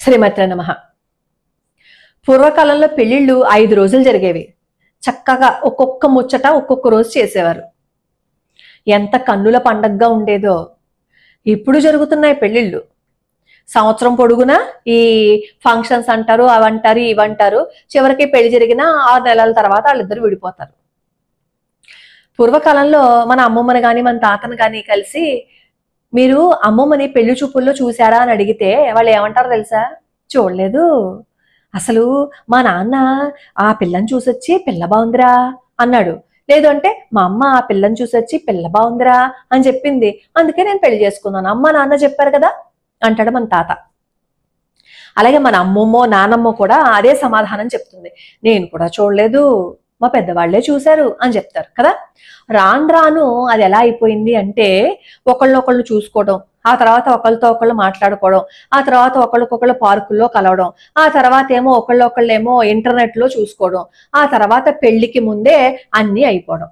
శ్రీమతి నమః. పూర్వకాలంలో పెళ్లిళ్ళు 5 రోజులు జరిగేవి. చక్కగా ఒక్కొక్క ముచ్చట ఒక్కొక్క రోజు చేసేవారు. ఎంత కన్నుల పండగగా ఉండేదో. ఇప్పుడు జరుగుతున్నాయి పెళ్లిళ్ళు. సంవత్సరం పొడుగునా ఈ ఫంక్షన్స్ అంటారు, అవంటారు, ఇవంటారు. చివరికి పెళ్లి జరిగిన 6 నెలల తర్వాత వాళ్ళిద్దరు విడిపోతారు. పూర్వకాలంలో మన అమ్మమ్మని కానీ మన తాతను కానీ కలిసి మీరు అమ్మమ్మని పెళ్లి చూపుల్లో చూసారా అని అడిగితే వాళ్ళు ఏమంటారో తెలుసా? చూడలేదు, అసలు మా నాన్న ఆ పిల్లని చూసొచ్చి పిల్ల బాగుందిరా అన్నాడు. లేదు అంటే మా అమ్మ ఆ పిల్లని చూసొచ్చి పిల్ల బాగుందిరా అని చెప్పింది, అందుకే నేను పెళ్లి చేసుకున్నాను, అమ్మ నాన్న చెప్పారు కదా అంటాడు మన తాత. అలాగే మన అమ్మమ్మో నానమ్మో కూడా అదే సమాధానం చెప్తుంది, నేను కూడా చూడలేదు, మా పెద్దవాళ్లే చూశారు అని చెప్తారు కదా. రాను రాను అది ఎలా అయిపోయింది అంటే ఒకళ్ళొకళ్ళు చూసుకోవడం, ఆ తర్వాత ఒకళ్ళతో ఒకళ్ళు మాట్లాడుకోవడం, ఆ తర్వాత ఒకళ్ళకొకళ్ళు పార్కుల్లో కలవడం, ఆ తర్వాత ఏమో ఒకళ్ళొకళ్ళేమో ఇంటర్నెట్ లో చూసుకోవడం, ఆ తర్వాత పెళ్లికి ముందే అన్ని అయిపోవడం.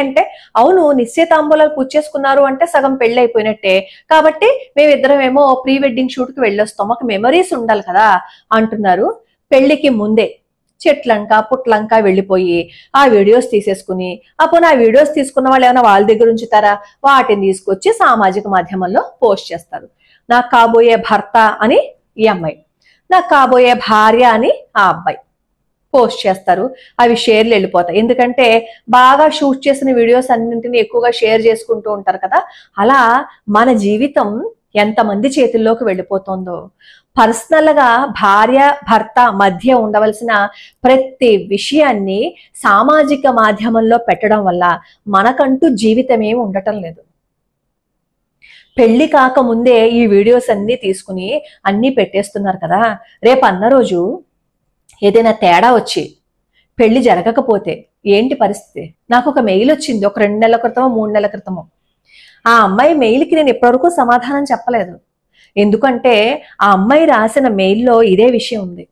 అంటే అవును నిశ్చయితాంబూలాలు పూచేసుకున్నారు అంటే సగం పెళ్లి అయిపోయినట్టే, కాబట్టి మేమిద్దరం ఏమో ప్రీ వెడ్డింగ్ షూట్ కి వెళ్ళొస్తాం, మాకు మెమరీస్ ఉండాలి కదా అంటున్నారు. పెళ్లికి ముందే చెట్లంక పుట్లంక వెళ్ళిపోయి ఆ వీడియోస్ తీసేసుకుని, అప్పుడు ఆ వీడియోస్ తీసుకున్న వాళ్ళు ఏమైనా వాళ్ళ దగ్గర ఉంచుతారా? వాటిని తీసుకొచ్చి సామాజిక మాధ్యమంలో పోస్ట్ చేస్తారు. నాకు కాబోయే భర్త అని ఈ అమ్మాయి, నాకు కాబోయే భార్య అని ఆ అబ్బాయి పోస్ట్ చేస్తారు. అవి షేర్లు వెళ్ళిపోతాయి. ఎందుకంటే బాగా షూట్ చేసిన వీడియోస్ అన్నింటినీ ఎక్కువగా షేర్ చేసుకుంటూ ఉంటారు కదా. అలా మన జీవితం ఎంతమంది చేతుల్లోకి వెళ్ళిపోతుందో. పర్సనల్ గా భార్య భర్త మధ్య ఉండవలసిన ప్రతి విషయాన్ని సామాజిక మాధ్యమంలో పెట్టడం వల్ల మనకంటూ జీవితం ఏమి ఉండటం లేదు. పెళ్లి కాకముందే ఈ వీడియోస్ అన్ని తీసుకుని అన్ని పెట్టేస్తున్నారు కదా. రేపు అన్న రోజు ఏదైనా తేడా వచ్చి పెళ్లి జరగకపోతే ఏంటి పరిస్థితి? నాకు ఒక మెయిల్ వచ్చింది ఒక 2 నెలల క్రితమో 3 నెలల క్రితమో. ఆ అమ్మాయి మెయిల్కి నేను ఇప్పటివరకు సమాధానం చెప్పలేదు. ఎందుకంటే ఆ అమ్మాయి రాసిన మెయిల్లో ఇదే విషయం ఉంది.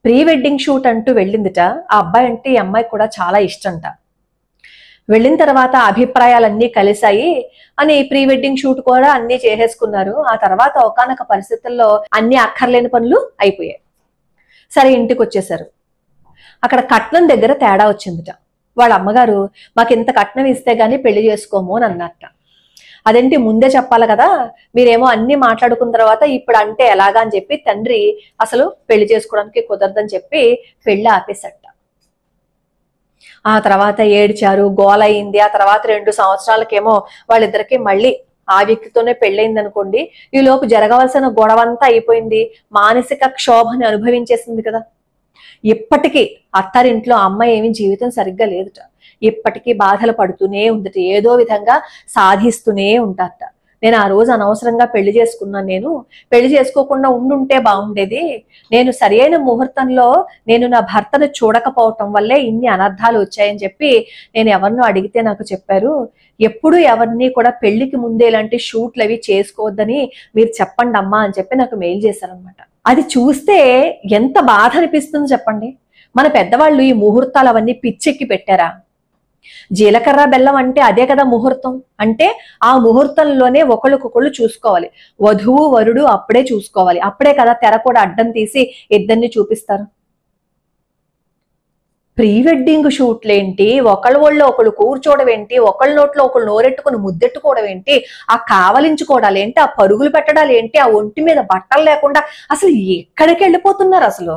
ప్రీ వెడ్డింగ్ షూట్ అంటూ వెళ్ళిందిట. ఆ అబ్బాయి అంటే ఈ అమ్మాయి కూడా చాలా ఇష్టంట. వెళ్ళిన తర్వాత అభిప్రాయాలన్నీ కలిశాయి అని ప్రీ వెడ్డింగ్ షూట్ కూడా అన్ని చేసేసుకున్నారు. ఆ తర్వాత ఒకానొక పరిస్థితుల్లో అన్ని అక్కర్లేని పనులు అయిపోయాయి. సరే ఇంటికి వచ్చేసారు. అక్కడ కట్నం దగ్గర తేడా వచ్చిందిట. వాళ్ళ అమ్మగారు మాకు ఇంత కట్నం ఇస్తే గానీ పెళ్లి చేసుకోము అని అన్నట్ట. అదేంటి ముందే చెప్పాలి కదా, మీరేమో అన్ని మాట్లాడుకున్న తర్వాత ఇప్పుడు అంటే ఎలాగా అని చెప్పి తండ్రి అసలు పెళ్లి చేసుకోవడానికి కుదరదని చెప్పి పెళ్లి ఆపేసట. ఆ తర్వాత ఏడ్చారు, గోలయింది. ఆ తర్వాత 2 సంవత్సరాలకేమో వాళ్ళిద్దరికి మళ్ళీ ఆ వ్యక్తితోనే పెళ్ళయింది అనుకోండి. ఈ లోపు జరగవలసిన గొడవంతా అయిపోయింది. మానసిక క్షోభని అనుభవించేసింది కదా. ఇప్పటికీ అత్తారింట్లో అమ్మాయి ఏమి జీవితం సరిగ్గా లేదుట. ఇప్పటికీ బాధలు పడుతూనే ఉందట. ఏదో విధంగా సాధిస్తూనే ఉంటారట. నేను ఆ రోజు అనవసరంగా పెళ్లి చేసుకున్నాను, నేను పెళ్లి చేసుకోకుండా ఉండుంటే బాగుండేది, నేను సరైన ముహూర్తంలో నేను నా భర్తను చూడకపోవటం వల్లే ఇన్ని అనర్థాలు వచ్చాయని చెప్పి నేను ఎవరినో అడిగితే నాకు చెప్పారు, ఎప్పుడు ఎవరిని కూడా పెళ్లికి ముందే ఇలాంటి షూట్లు అవి చేసుకోవద్దని మీరు చెప్పండి అమ్మా అని చెప్పి నాకు మెయిల్ చేశారనమాట. అది చూస్తే ఎంత బాధ అనిపిస్తుంది చెప్పండి. మన పెద్దవాళ్ళు ఈ ముహూర్తాలు అవన్నీ పిచ్చెక్కి పెట్టారా? జీలకర్ర బెల్లం అంటే అదే కదా ముహూర్తం. అంటే ఆ ముహూర్తంలోనే ఒకళ్ళకొకళ్ళు చూసుకోవాలి. వధువు వరుడు అప్పుడే చూసుకోవాలి. అప్పుడే కదా తెర కూడా అడ్డం తీసి ఇద్దరిని చూపిస్తారు. ప్రీ వెడ్డింగ్ షూట్లేంటి, ఒకళ్ళ ఒళ్ళో ఒకళ్ళు కూర్చోవడం ఏంటి, ఒకళ్ళ నోట్లో ఒకళ్ళు నోరెట్టుకుని ముద్దెట్టుకోవడం ఏంటి, ఆ కావలించుకోవడాలు ఏంటి, ఆ పరుగులు పెట్టడాలు ఏంటి, ఆ ఒంటి మీద బట్టలు లేకుండా అసలు ఎక్కడికి వెళ్ళిపోతున్నారు? అసలు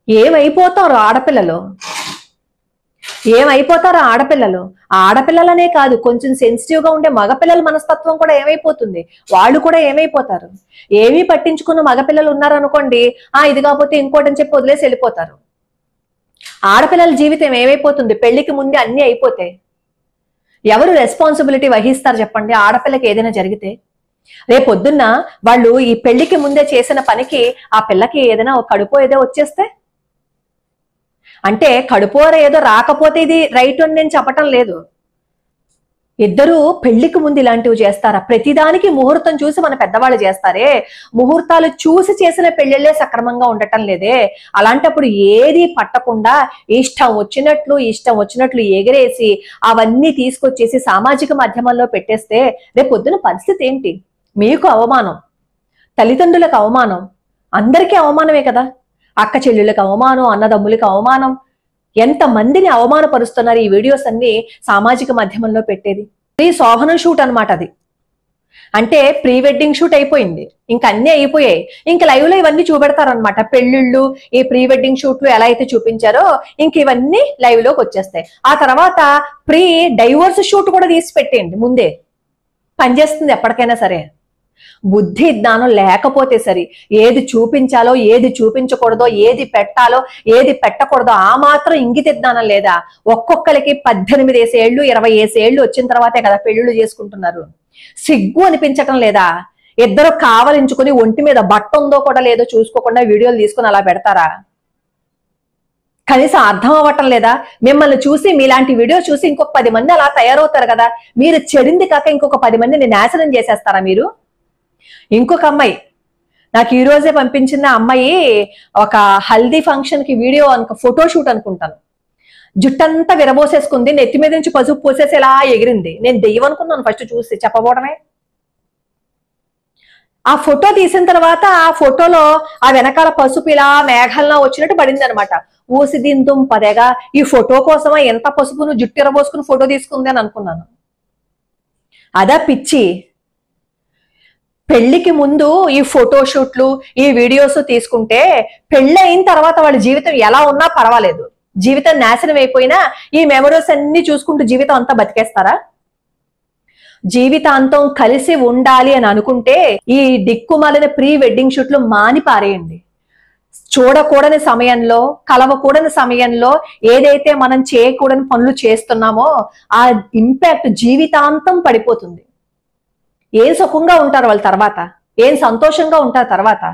ఏమైపోతారు ఆడపిల్లలు? ఏమైపోతారు ఆడపిల్లలు? ఆడపిల్లలనే కాదు, కొంచెం సెన్సిటివ్ గా ఉండే మగపిల్లల మనస్తత్వం కూడా ఏమైపోతుంది? వాళ్ళు కూడా ఏమైపోతారు? ఏమీ పట్టించుకున్న మగపిల్లలు ఉన్నారనుకోండి, ఇది కాకపోతే ఇంకోటి అని చెప్పి వదిలేసి వెళ్ళిపోతారు. ఆడపిల్లల జీవితం ఏమైపోతుంది? పెళ్లికి ముందే అన్ని అయిపోతాయి. ఎవరు రెస్పాన్సిబిలిటీ వహిస్తారు చెప్పండి? ఆడపిల్లకి ఏదైనా జరిగితే రేపొద్దున్న వాళ్ళు ఈ పెళ్లికి ముందే చేసిన పనికి ఆ పిల్లకి ఏదైనా కడుపో ఏదో వచ్చేస్తే, అంటే కడుపోర ఏదో రాకపోతే ఇది రైట్ అని నేను చెప్పటం లేదు. ఇద్దరు పెళ్లికి ముందు ఇలాంటివి చేస్తారా? ప్రతిదానికి ముహూర్తం చూసి మన పెద్దవాళ్ళు చేస్తారే, ముహూర్తాలు చూసి చేసిన పెళ్లిళ్లే సక్రమంగా ఉండటం లేదే. అలాంటప్పుడు ఏది పట్టకుండా ఇష్టం వచ్చినట్లు ఎగిరేసి అవన్నీ తీసుకొచ్చేసి సామాజిక మాధ్యమాల్లో పెట్టేస్తే రేపు పొద్దున పరిస్థితి ఏంటి? మీకు అవమానం, తల్లిదండ్రులకు అవమానం, అందరికీ అవమానమే కదా. అక్క చెల్లెళ్ళకి అవమానం, అన్నదమ్ములకి అవమానం. ఎంతమందిని అవమానపరుస్తున్నారు ఈ వీడియోస్ అన్ని సామాజిక మాధ్యమంలో పెట్టేది. ప్రీ శోభనం షూట్ అనమాట అది. అంటే ప్రీ వెడ్డింగ్ షూట్ అయిపోయింది, ఇంక అన్ని అయిపోయాయి. ఇంక లైవ్ లో ఇవన్నీ చూపెడతారనమాట. పెళ్లిళ్ళు, ఈ ప్రీ వెడ్డింగ్ షూట్లు ఎలా అయితే చూపించారో ఇంక ఇవన్నీ లైవ్ లోకి వచ్చేస్తాయి. ఆ తర్వాత ప్రీ డైవోర్స్ షూట్ కూడా తీసి పెట్టేయండి ముందే, పనిచేస్తుంది ఎప్పటికైనా సరే. బుద్ధి జ్ఞానం లేకపోతే సరి, ఏది చూపించాలో ఏది చూపించకూడదో, ఏది పెట్టాలో ఏది పెట్టకూడదో ఆ మాత్రం ఇంగిత జ్ఞానం లేదా? ఒక్కొక్కరికి 18 ఏళ్ళు 20 ఏళ్ళు వచ్చిన తర్వాతే కదా పెళ్లిళ్ళు చేసుకుంటున్నారు. సిగ్గు అనిపించటం లేదా? ఇద్దరు కావలించుకుని ఒంటి మీద బట్ట ఉందో కూడా లేదో చూసుకోకుండా వీడియోలు తీసుకుని అలా పెడతారా? కనీసం అర్థం అవ్వటం లేదా? మిమ్మల్ని చూసి, మీలాంటి వీడియో చూసి ఇంకొక 10 మంది అలా తయారవుతారు కదా. మీరు చెడింది కాక ఇంకొక 10 మందిని నాశనం చేసేస్తారా మీరు? ఇంకొక అమ్మాయి నాకు ఈ రోజే పంపించిన అమ్మాయి ఒక హల్దీ ఫంక్షన్ కి వీడియో ఫోటో షూట్ అనుకుంటాను. జుట్టంతా విరబోసేసుకుంది, నెత్తి మీద నుంచి పసుపు పోసేసి ఇలా ఎగిరింది. నేను దెయ్యం అనుకున్నాను ఫస్ట్ చూసి, చెప్పబోవడమే. ఆ ఫోటో తీసిన తర్వాత ఆ ఫోటోలో ఆ వెనకాల పసుపు ఇలా మేఘాల్లో వచ్చినట్టు పడింది అనమాట. ఊసి దింతుం పదేగా, ఈ ఫోటో కోసమా ఎంత పసుపును జుట్టు ఎరబోసుకుని ఫోటో తీసుకుంది అని అనుకున్నాను. అదా పిచ్చి. పెళ్లికి ముందు ఈ ఫోటోషూట్లు, ఈ వీడియోస్ తీసుకుంటే పెళ్లి అయిన తర్వాత వాళ్ళ జీవితం ఎలా ఉన్నా పర్వాలేదు, జీవితం నాశనం అయిపోయినా ఈ మెమరీస్ అన్ని చూసుకుంటూ జీవితం అంతా బతికేస్తారా? జీవితాంతం కలిసి ఉండాలి అని అనుకుంటే ఈ దిక్కుమాలిన ప్రీ వెడ్డింగ్ షూట్లు మాని పారేయండి. చూడకూడని సమయంలో, కలవకూడని సమయంలో ఏదైతే మనం చేయకూడని పనులు చేస్తున్నామో ఆ ఇంపాక్ట్ జీవితాంతం పడిపోతుంది. ఏం సుఖంగా ఉంటారు వాళ్ళ తర్వాత, ఏం సంతోషంగా ఉంటారు తర్వాత?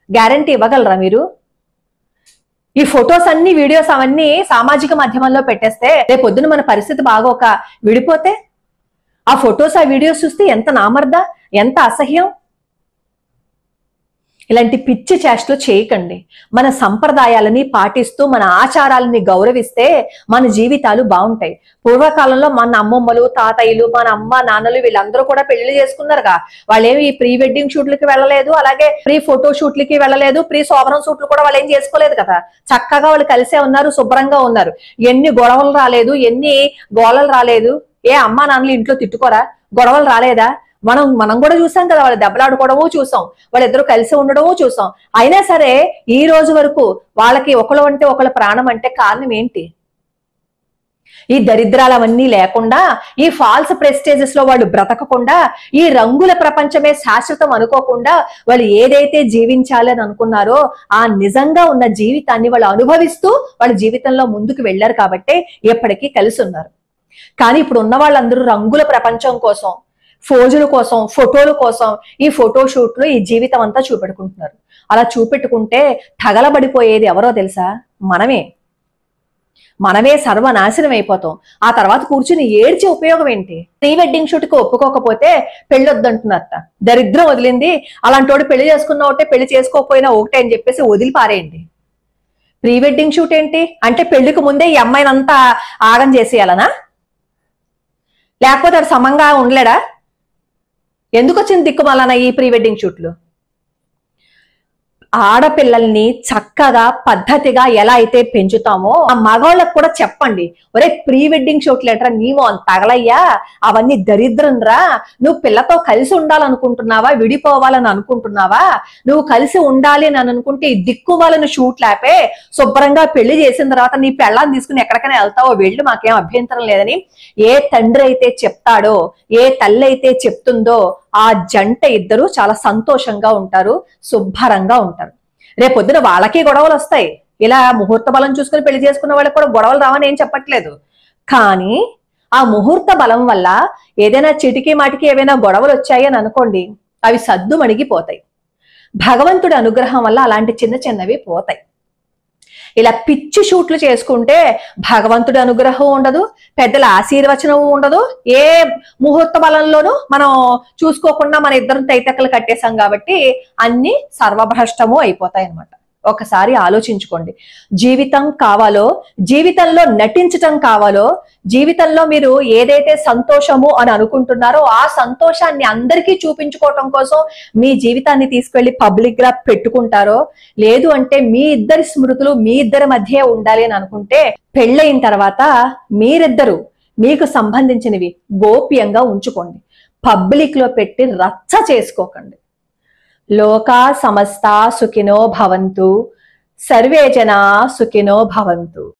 గ్యారంటీ ఇవ్వగలరా మీరు? ఈ ఫొటోస్ అన్ని, వీడియోస్ అవన్నీ సామాజిక మాధ్యమంలో పెట్టేస్తే రేపొద్దున మన పరిస్థితి బాగోక విడిపోతే ఆ ఫొటోస్, ఆ వీడియోస్ చూస్తే ఎంత నామర్దా, ఎంత అసహ్యం. ఇలాంటి పిచ్చి చేష్టలు చేయకండి. మన సంప్రదాయాలని పాటిస్తూ మన ఆచారాలని గౌరవిస్తే మన జీవితాలు బాగుంటాయి. పూర్వకాలంలో మన అమ్మమ్మలు, తాతయ్యలు, మన అమ్మ నాన్నలు వీళ్ళందరూ కూడా పెళ్లి చేసుకున్నారుగా. వాళ్ళేమి ఈ ప్రీ వెడ్డింగ్ షూట్లకి వెళ్ళలేదు, అలాగే ప్రీ ఫోటో షూట్లకి వెళ్ళలేదు, ప్రీ శోభనం షూట్లు కూడా వాళ్ళు ఏం చేసుకోలేదు కదా. చక్కగా వాళ్ళు కలిసే ఉన్నారు, శుభ్రంగా ఉన్నారు. ఎన్ని గొడవలు రాలేదు, ఎన్ని గోళలు రాలేదు. ఏ అమ్మా నాన్నలు ఇంట్లో తిట్టుకోరా? గొడవలు రాలేదా? మనం కూడా చూసాం కదా, వాళ్ళు దెబ్బలాడుకోవడమూ చూసాం, వాళ్ళిద్దరూ కలిసి ఉండడమూ చూసాం. అయినా సరే ఈ రోజు వరకు వాళ్ళకి ఒకళ్ళు అంటే ఒకళ్ళ ప్రాణం అంటే కారణం ఏంటి? ఈ దరిద్రాలవన్నీ లేకుండా, ఈ ఫాల్స్ ప్రెస్టేజెస్ లో వాళ్ళు బ్రతకకుండా, ఈ రంగుల ప్రపంచమే శాశ్వతం అనుకోకుండా వాళ్ళు ఏదైతే జీవించాలి అని అనుకున్నారో ఆ నిజంగా ఉన్న జీవితాన్ని వాళ్ళు అనుభవిస్తూ వాళ్ళ జీవితంలో ముందుకు వెళ్ళారు కాబట్టి ఎప్పటికీ కలిసి ఉన్నారు. కానీ ఇప్పుడు ఉన్న వాళ్ళందరూ రంగుల ప్రపంచం కోసం, ఫోజుల కోసం, ఫోటోల కోసం ఈ ఫోటో షూట్లు ఈ జీవితం అంతా చూపెట్టుకుంటున్నారు. అలా చూపెట్టుకుంటే తగలబడిపోయేది ఎవరో తెలుసా? మనమే సర్వనాశనం అయిపోతాం. ఆ తర్వాత కూర్చుని ఏడ్చే ఉపయోగం ఏంటి? ప్రీ వెడ్డింగ్ షూట్ కి ఒప్పుకోకపోతే పెళ్లి వద్దంటున్నారట. దరిద్రం వదిలింది, అలాంటి వాడు పెళ్లి చేసుకున్న ఒకటే, పెళ్లి చేసుకోకపోయినా ఒకటే అని చెప్పేసి వదిలి పారేయండి. ప్రీ వెడ్డింగ్ షూట్ ఏంటి అంటే పెళ్లికి ముందే ఈ అమ్మాయిని అంతా ఆగం చేసేయాలనా? లేకపోతే అది సమంగా ఉండలేడా? ఎందుకు వచ్చింది దిక్కుమాలన ఈ ప్రీ వెడ్డింగ్ షూట్లు? ఆడపిల్లల్ని చక్కగా పద్ధతిగా ఎలా అయితే పెంచుతామో ఆ మగవాళ్ళకు కూడా చెప్పండి. ఒరే ప్రీ వెడ్డింగ్ షూట్ లెటరా నీవు అంత తగలయ్యా, అవన్నీ దరిద్రం రా. నువ్వు పిల్లతో కలిసి ఉండాలనుకుంటున్నావా, విడిపోవాలని అనుకుంటున్నావా? నువ్వు కలిసి ఉండాలి అని అనుకుంటే ఈ దిక్కు వాళ్ళని షూట్ లేపే, శుభ్రంగా పెళ్లి చేసిన తర్వాత నీ పెళ్ళాన్ని తీసుకుని ఎక్కడికైనా వెళ్తావో వెళ్ళు, మాకేం అభ్యంతరం లేదని ఏ తండ్రి అయితే చెప్తాడో, ఏ తల్లి అయితే చెప్తుందో ఆ జంట ఇద్దరు చాలా సంతోషంగా ఉంటారు, శుభ్రంగా ఉంటారు. రేపొద్దున వాళ్ళకి గొడవలు వస్తాయి. ఇలా ముహూర్త బలం చూసుకుని పెళ్లి చేసుకున్న వాళ్ళకి కూడా గొడవలు రావని ఏం చెప్పట్లేదు. కానీ ఆ ముహూర్త బలం వల్ల ఏదైనా చిటికి మాటికి ఏవైనా గొడవలు వచ్చాయి అని అనుకోండి, అవి సద్దు మణిగిపోతాయి. భగవంతుడి అనుగ్రహం వల్ల అలాంటి చిన్న చిన్నవి పోతాయి. ఇలా పిచ్చి షూట్లు చేసుకుంటే భగవంతుడి అనుగ్రహం ఉండదు, పెద్దల ఆశీర్వచనం ఉండదు. ఏ ముహూర్త బలంలోనూ మనం చూసుకోకుండా మన ఇద్దరం తైతక్కలు కట్టేశాం కాబట్టి అన్ని సర్వభ్రష్టము అయిపోతాయి అన్నమాట. ఒకసారి ఆలోచించుకోండి. జీవితం కావాలో, జీవితంలో నటించటం కావాలో, జీవితంలో మీరు ఏదైతే సంతోషము అని అనుకుంటున్నారో ఆ సంతోషాన్ని అందరికీ చూపించుకోవటం కోసం మీ జీవితాన్ని తీసుకెళ్లి పబ్లిక్ గా పెట్టుకుంటారో, లేదు అంటే మీ ఇద్దరి స్మృతులు మీ ఇద్దరి మధ్య ఉండాలి అని అనుకుంటే పెళ్ళయిన తర్వాత మీరిద్దరు మీకు సంబంధించినవి గోప్యంగా ఉంచుకోండి. పబ్లిక్ లో పెట్టి రచ్చ చేసుకోకండి. లోకా సమస్తా సుఖినో భవంతు, సర్వే జనా సుఖినో భవంతు.